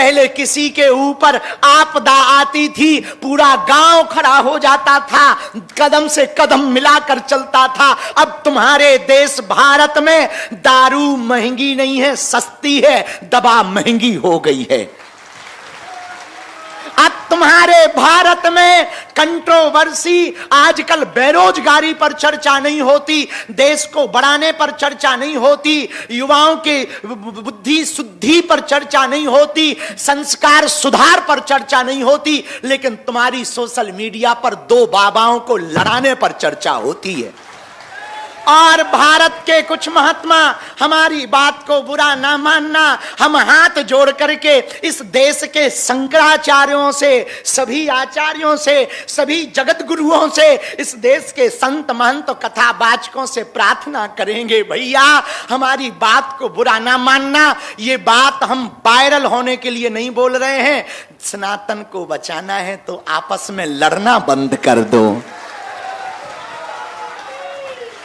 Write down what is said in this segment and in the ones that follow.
पहले किसी के ऊपर आपदा आती थी, पूरा गांव खड़ा हो जाता था, कदम से कदम मिलाकर चलता था। अब तुम्हारे देश भारत में दारू महंगी नहीं है, सस्ती है, दवा महंगी हो गई है। अब तुम्हारे भारत में कंट्रोवर्सी, आजकल बेरोजगारी पर चर्चा नहीं होती, देश को बढ़ाने पर चर्चा नहीं होती, युवाओं के बुद्धि शुद्धि पर चर्चा नहीं होती, संस्कार सुधार पर चर्चा नहीं होती, लेकिन तुम्हारी सोशल मीडिया पर दो बाबाओं को लड़ाने पर चर्चा होती है। और भारत के कुछ महात्मा, हमारी बात को बुरा ना मानना, हम हाथ जोड़ करके इस देश के शंकराचार्यों से, सभी आचार्यों से, सभी जगत गुरुओं से, इस देश के संत महंत कथावाचकों से प्रार्थना करेंगे, भैया हमारी बात को बुरा ना मानना। ये बात हम वायरल होने के लिए नहीं बोल रहे हैं, सनातन को बचाना है तो आपस में लड़ना बंद कर दो।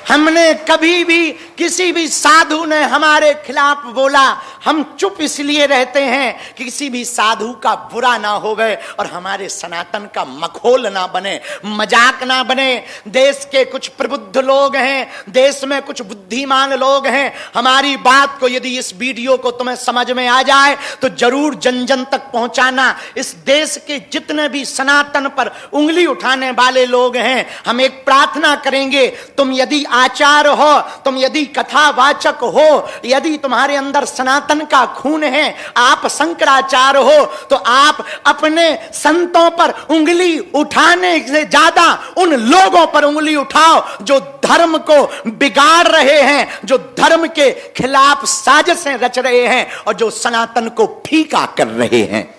हमने कभी भी किसी भी साधु ने हमारे खिलाफ बोला, हम चुप इसलिए रहते हैं कि किसी भी साधु का बुरा ना होवे और हमारे सनातन का मखौल ना बने, मजाक ना बने। देश के कुछ प्रबुद्ध लोग हैं, देश में कुछ बुद्धिमान लोग हैं, हमारी बात को यदि इस वीडियो को तुम्हें समझ में आ जाए तो जरूर जन जन तक पहुंचाना। इस देश के जितने भी सनातन पर उंगली उठाने वाले लोग हैं, हम एक प्रार्थना करेंगे, तुम यदि आचार्य हो, तुम यदि कथावाचक हो, यदि तुम्हारे अंदर सनातन का खून है, आप शंकराचार्य हो, तो आप अपने संतों पर उंगली उठाने से ज्यादा उन लोगों पर उंगली उठाओ जो धर्म को बिगाड़ रहे हैं, जो धर्म के खिलाफ साजिशें रच रहे हैं और जो सनातन को फीका कर रहे हैं।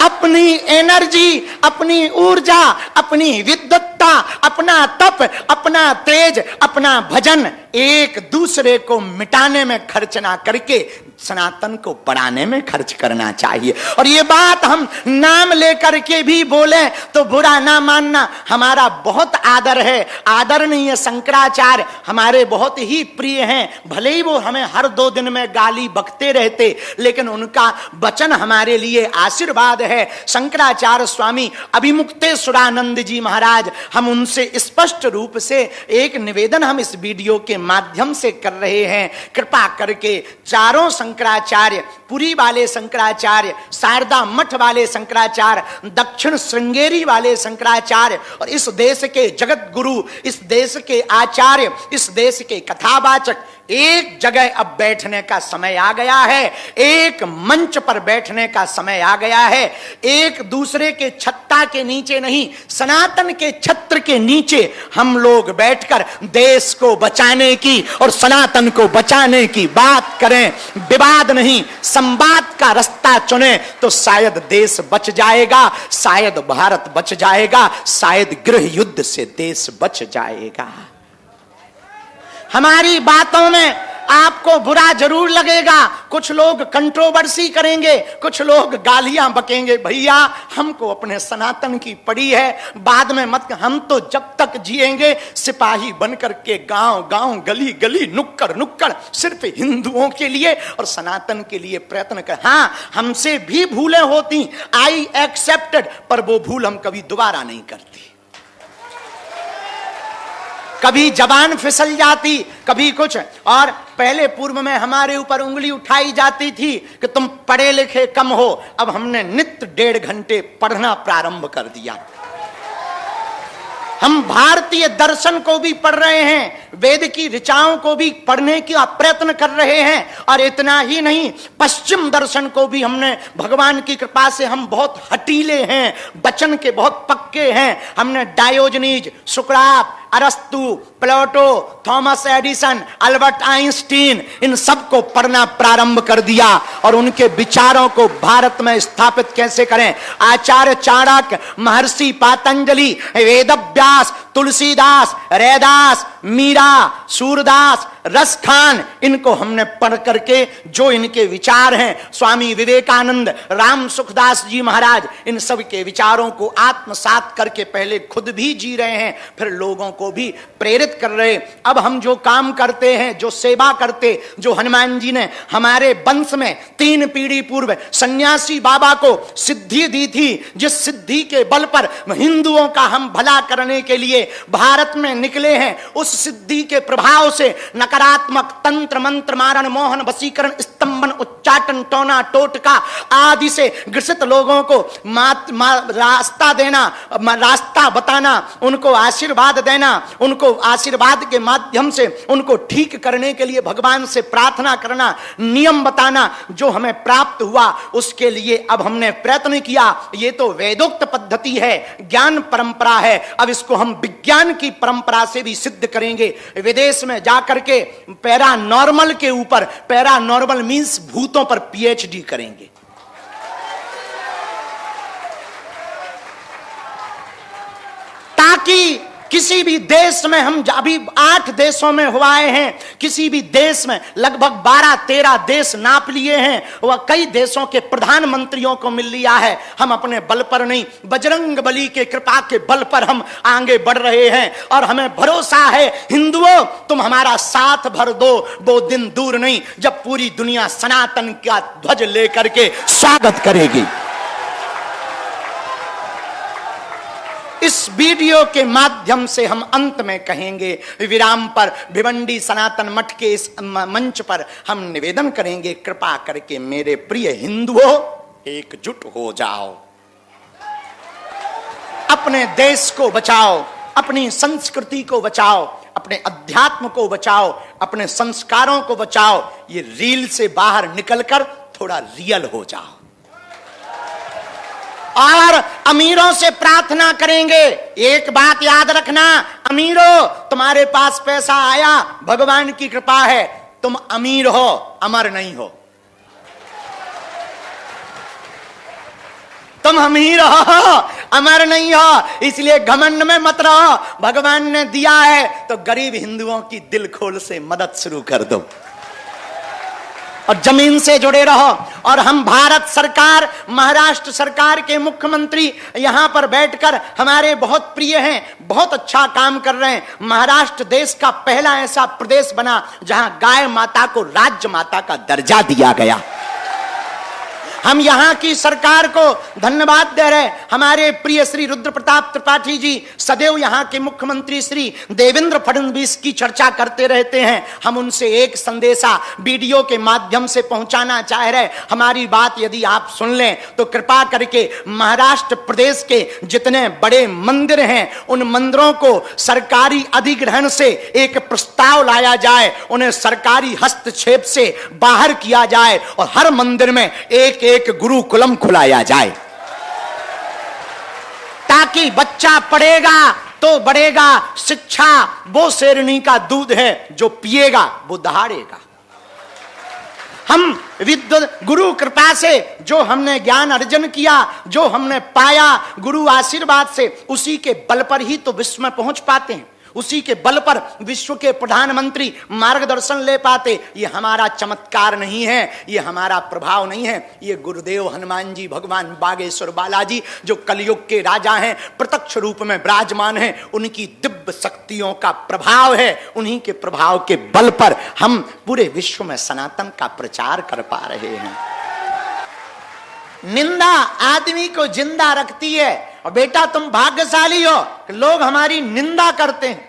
अपनी एनर्जी, अपनी ऊर्जा, अपनी विद्वत्ता, अपना तप, अपना तेज, अपना भजन एक दूसरे को मिटाने में खर्च ना करके सनातन को बढ़ाने में खर्च करना चाहिए। और ये बात हम नाम लेकर के भी बोले तो बुरा ना मानना, हमारा बहुत आदर है, आदरणीय शंकराचार्य हमारे बहुत ही प्रिय हैं, भले ही वो हमें हर 2 दिन में गाली बकते रहते, लेकिन उनका वचन हमारे लिए आशीर्वाद है। शंकराचार्य स्वामी अभिमुक्तेश्वरानंद जी महाराज, हम उनसे स्पष्ट रूप से एक निवेदन हम इस वीडियो के माध्यम से कर रहे हैं, कृपा करके चारों शंकराचार्य, पुरी वाले शंकराचार्य, शारदा मठ वाले शंकराचार्य, दक्षिण श्रृंगेरी वाले शंकराचार्य और इस देश के जगत गुरु, इस देश के आचार्य, इस देश के कथावाचक, एक जगह अब बैठने का समय आ गया है, एक मंच पर बैठने का समय आ गया है। एक दूसरे के छत्ता के नीचे नहीं, सनातन के छत्र के नीचे हम लोग बैठकर देश को बचाने की और सनातन को बचाने की बात करें, विवाद नहीं, संवाद का रास्ता चुने तो शायद देश बच जाएगा, शायद भारत बच जाएगा, शायद गृह युद्ध से देश बच जाएगा। हमारी बातों में आपको बुरा जरूर लगेगा, कुछ लोग कंट्रोवर्सी करेंगे, कुछ लोग गालियां बकेंगे, भैया हमको अपने सनातन की पड़ी है, बाद में मत। हम तो जब तक जिएंगे सिपाही बनकर के गांव गांव, गली गली, नुक्कड़ नुक्कड़ सिर्फ हिंदुओं के लिए और सनातन के लिए प्रयत्न कर। हाँ, हमसे भी भूलें होती, आई एक्सेप्टेड, पर वो भूल हम कभी दोबारा नहीं करती। कभी जबान फिसल जाती, कभी कुछ, और पहले पूर्व में हमारे ऊपर उंगली उठाई जाती थी कि तुम पढ़े लिखे कम हो। अब हमने नित्य 1.5 घंटे पढ़ना प्रारंभ कर दिया। हम भारतीय दर्शन को भी पढ़ रहे हैं, वेद की ऋचाओं को भी पढ़ने का प्रयत्न कर रहे हैं, और इतना ही नहीं, पश्चिम दर्शन को भी हमने, भगवान की कृपा से हम बहुत हटीले हैं, वचन के बहुत पक्के हैं। हमने डायोजनीज, सुकरात, अरस्तु, प्लेटो, थॉमस एडिसन, अल्बर्ट आइंस्टीन, इन सब को पढ़ना प्रारंभ कर दिया और उनके विचारों को भारत में स्थापित कैसे करें। आचार्य चाणक्य, महर्षि पातंजलि, वेदव्यास, तुलसीदास, रैदास, मीरा, सूरदास, रसखान, इनको हमने पढ़ करके जो इनके विचार हैं, स्वामी विवेकानंद, राम सुखदास जी महाराज, इन सब के विचारों को आत्मसात करके पहले खुद भी जी रहे हैं, फिर लोगों को भी प्रेरित कर रहे। अब हम जो काम करते हैं, जो सेवा करते, जो हनुमान जी ने हमारे वंश में 3 पीढ़ी पूर्व सन्यासी बाबा को सिद्धि दी थी, जिस सिद्धि के बल पर हिंदुओं का हम भला करने के लिए भारत में निकले हैं, उस सिद्धि के प्रभाव से नकारात्मक तंत्र मंत्र मारण मोहन वशीकरण स्तंभन उच्चाटन टोना टोटका आदि से ग्रसित लोगों को रास्ता देना, रास्ता बताना, उनको आशीर्वाद देना, उनको आशीर्वाद के माध्यम से उनको ठीक करने के लिए भगवान से प्रार्थना करना, नियम बताना, जो हमें प्राप्त हुआ उसके लिए अब हमने प्रयत्न किया। ये तो वेदोक्त पद्धति है, ज्ञान परंपरा है, अब इसको हम विज्ञान की परंपरा से भी सिद्ध करेंगे। विदेश में जाकर के पैरानॉर्मल के ऊपर, पैरानॉर्मल मींस भूतों पर पीएचडी करेंगे। ताकि किसी भी देश में, हम अभी 8 देशों में हुआ हैं, किसी भी देश में लगभग 12-13 देश नाप लिए हैं, वह कई देशों के प्रधानमंत्रियों को मिल लिया है। हम अपने बल पर नहीं, बजरंग बली के कृपा के बल पर हम आगे बढ़ रहे हैं और हमें भरोसा है, हिंदुओं तुम हमारा साथ भर दो, वो दिन दूर नहीं जब पूरी दुनिया सनातन का ध्वज लेकर के स्वागत करेगी। इस वीडियो के माध्यम से हम अंत में कहेंगे, विराम पर भिवंडी सनातन मठ के इस मंच पर हम निवेदन करेंगे, कृपा करके मेरे प्रिय हिंदुओं एकजुट हो जाओ, अपने देश को बचाओ, अपनी संस्कृति को बचाओ, अपने अध्यात्म को बचाओ, अपने संस्कारों को बचाओ। ये रील से बाहर निकलकर थोड़ा रियल हो जाओ और अमीरों से प्रार्थना करेंगे। एक बात याद रखना, अमीरों तुम्हारे पास पैसा आया, भगवान की कृपा है, तुम अमीर हो, अमर नहीं हो। तुम अमीर हो, अमर नहीं हो, इसलिए घमंड में मत रहो। भगवान ने दिया है तो गरीब हिंदुओं की दिल खोल से मदद शुरू कर दो और जमीन से जुड़े रहो। और हम भारत सरकार, महाराष्ट्र सरकार के मुख्यमंत्री यहां पर बैठकर हमारे बहुत प्रिय हैं, बहुत अच्छा काम कर रहे हैं। महाराष्ट्र देश का पहला ऐसा प्रदेश बना जहां गाय माता को राज्य माता का दर्जा दिया गया। हम यहां की सरकार को धन्यवाद दे रहे। हमारे प्रिय श्री रुद्र प्रताप त्रिपाठी जी सदैव यहां के मुख्यमंत्री श्री देवेंद्र फडणवीस की चर्चा करते रहते हैं। हम उनसे एक संदेशा वीडियो के माध्यम से पहुंचाना चाह रहे। हमारी बात यदि आप सुन लें तो कृपा करके महाराष्ट्र प्रदेश के जितने बड़े मंदिर हैं, उन मंदिरों को सरकारी अधिग्रहण से एक प्रस्ताव लाया जाए, उन्हें सरकारी हस्तक्षेप से बाहर किया जाए और हर मंदिर में एक गुरुकुलम खुलाया जाए, ताकि बच्चा पढ़ेगा तो बढ़ेगा। शिक्षा वो शेरनी का दूध है, जो पिएगा वो दहाड़ेगा। हम विद्वत गुरु कृपा से जो हमने ज्ञान अर्जन किया, जो हमने पाया गुरु आशीर्वाद से, उसी के बल पर ही तो विश्व में पहुंच पाते हैं, उसी के बल पर विश्व के प्रधानमंत्री मार्गदर्शन ले पाते। ये हमारा चमत्कार नहीं है, ये हमारा प्रभाव नहीं है, ये गुरुदेव हनुमान जी, भगवान बागेश्वर बालाजी जो कलयुग के राजा हैं, प्रत्यक्ष रूप में विराजमान हैं, उनकी दिव्य शक्तियों का प्रभाव है। उन्हीं के प्रभाव के बल पर हम पूरे विश्व में सनातन का प्रचार कर पा रहे हैं। निंदा आदमी को जिंदा रखती है। और बेटा तुम भाग्यशाली हो, लोग हमारी निंदा करते हैं,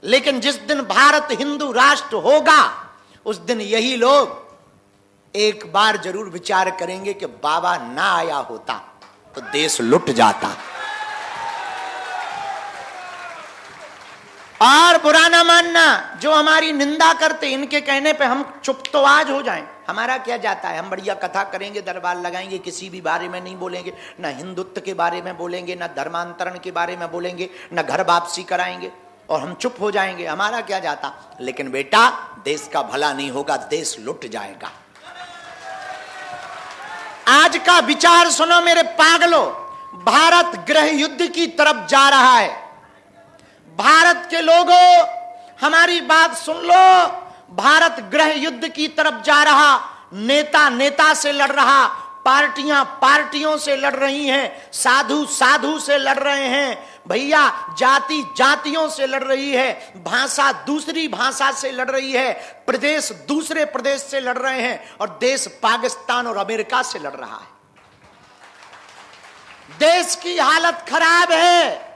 लेकिन जिस दिन भारत हिंदू राष्ट्र होगा, उस दिन यही लोग एक बार जरूर विचार करेंगे कि बाबा ना आया होता तो देश लुट जाता। और बुरा ना मानना, जो हमारी निंदा करते, इनके कहने पे हम चुप तो आज हो जाएं, हमारा क्या जाता है। हम बढ़िया कथा करेंगे, दरबार लगाएंगे, किसी भी बारे में नहीं बोलेंगे, ना हिंदुत्व के बारे में बोलेंगे, ना धर्मांतरण के बारे में बोलेंगे, ना घर वापसी कराएंगे, और हम चुप हो जाएंगे, हमारा क्या जाता। लेकिन बेटा देश का भला नहीं होगा, देश लुट जाएगा। आज का विचार सुनो मेरे पागलों, भारत गृह युद्ध की तरफ जा रहा है। भारत के लोगों, हमारी बात सुन लो। भारत गृह युद्ध की तरफ जा रहा, नेता नेता से लड़ रहा, पार्टियां पार्टियों से लड़ रही हैं, साधु साधु से लड़ रहे हैं भैया, जाति जातियों से लड़ रही है, भाषा दूसरी भाषा से लड़ रही है, प्रदेश दूसरे प्रदेश से लड़ रहे हैं, और देश पाकिस्तान और अमेरिका से लड़ रहा है। देश की हालत खराब है।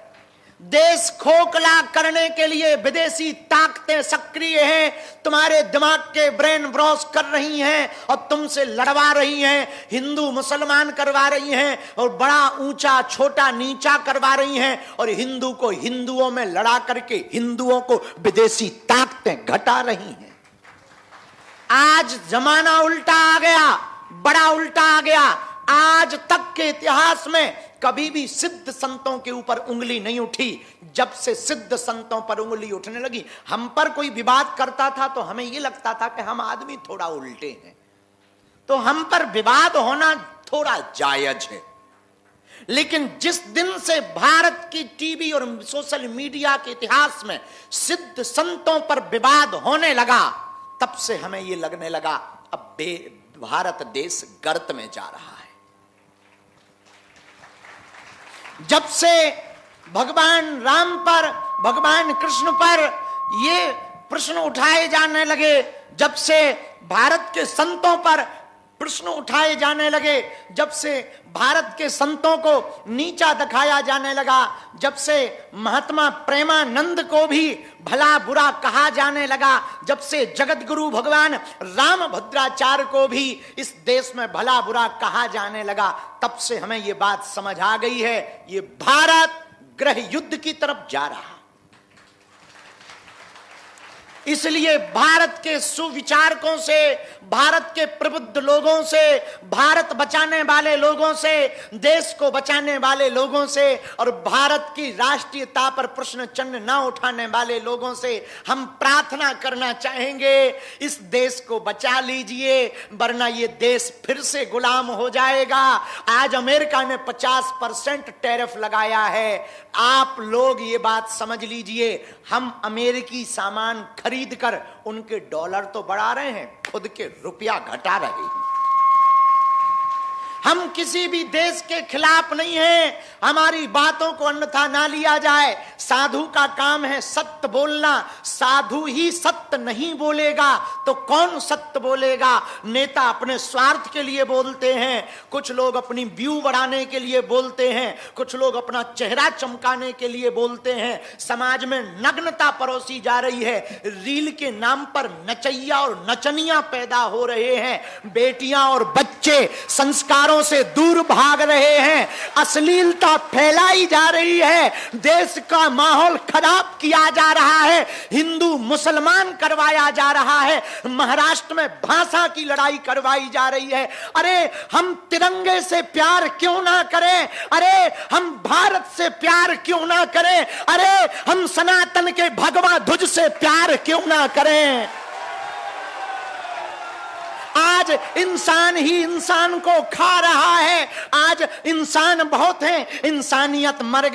देश खोखला करने के लिए विदेशी ताकतें सक्रिय हैं, तुम्हारे दिमाग के ब्रेन वॉश कर रही हैं और तुमसे लड़वा रही हैं, हिंदू मुसलमान करवा रही हैं और बड़ा ऊंचा छोटा नीचा करवा रही हैं, और हिंदू को हिंदुओं में लड़ा करके हिंदुओं को विदेशी ताकतें घटा रही हैं। आज जमाना उल्टा आ गया, बड़ा उल्टा आ गया। आज तक के इतिहास में कभी भी सिद्ध संतों के ऊपर उंगली नहीं उठी। जब से सिद्ध संतों पर उंगली उठने लगी, हम पर कोई विवाद करता था तो हमें यह लगता था कि हम आदमी थोड़ा उल्टे हैं, तो हम पर विवाद होना थोड़ा जायज है। लेकिन जिस दिन से भारत की टीवी और सोशल मीडिया के इतिहास में सिद्ध संतों पर विवाद होने लगा, तब से हमें यह लगने लगा अब भारत देश गर्त में जा रहा है। जब से भगवान राम पर, भगवान कृष्ण पर ये प्रश्न उठाए जाने लगे, जब से भारत के संतों पर प्रश्न उठाए जाने लगे, जब से भारत के संतों को नीचा दिखाया जाने लगा, जब से महात्मा प्रेमानंद को भी भला बुरा कहा जाने लगा, जब से जगत गुरु भगवान रामभद्राचार्य को भी इस देश में भला बुरा कहा जाने लगा, तब से हमें यह बात समझ आ गई है, ये भारत गृह युद्ध की तरफ जा रहा। इसलिए भारत के सुविचारकों से, भारत के प्रबुद्ध लोगों से, भारत बचाने वाले लोगों से, देश को बचाने वाले लोगों से और भारत की राष्ट्रीयता पर प्रश्न चिन्ह न उठाने वाले लोगों से हम प्रार्थना करना चाहेंगे, इस देश को बचा लीजिए, वरना ये देश फिर से गुलाम हो जाएगा। आज अमेरिका ने 50% टैरिफ लगाया है। आप लोग ये बात समझ लीजिए, हम अमेरिकी सामान खरीद कर उनके डॉलर तो बढ़ा रहे हैं, खुद के रुपया घटा रहे हैं। हम किसी भी देश के खिलाफ नहीं हैं, हमारी बातों को अन्यथा ना लिया जाए। साधु का काम है सत्य बोलना, साधु ही सत्य नहीं बोलेगा तो कौन सत्य बोलेगा। नेता अपने स्वार्थ के लिए बोलते हैं, कुछ लोग अपनी व्यू बढ़ाने के लिए बोलते हैं, कुछ लोग अपना चेहरा चमकाने के लिए बोलते हैं। समाज में नग्नता परोसी जा रही है, रील के नाम पर नचैया और नचनियां पैदा हो रहे हैं, बेटियां और बच्चे संस्कारों से दूर भाग रहे हैं, अश्लीलता फैलाई जा रही है, देश का माहौल खराब किया जा रहा है, हिंदू मुसलमान करवाया जा रहा है, महाराष्ट्र में भाषा की लड़ाई करवाई जा रही है। अरे हम तिरंगे से प्यार क्यों ना करें, अरे हम भारत से प्यार क्यों ना करें, अरे हम सनातन के भगवा ध्वज से प्यार क्यों ना करें। आज इंसान ही इंसान को खा रहा है, आज इंसान बहुत है, इंसानियत मर गई।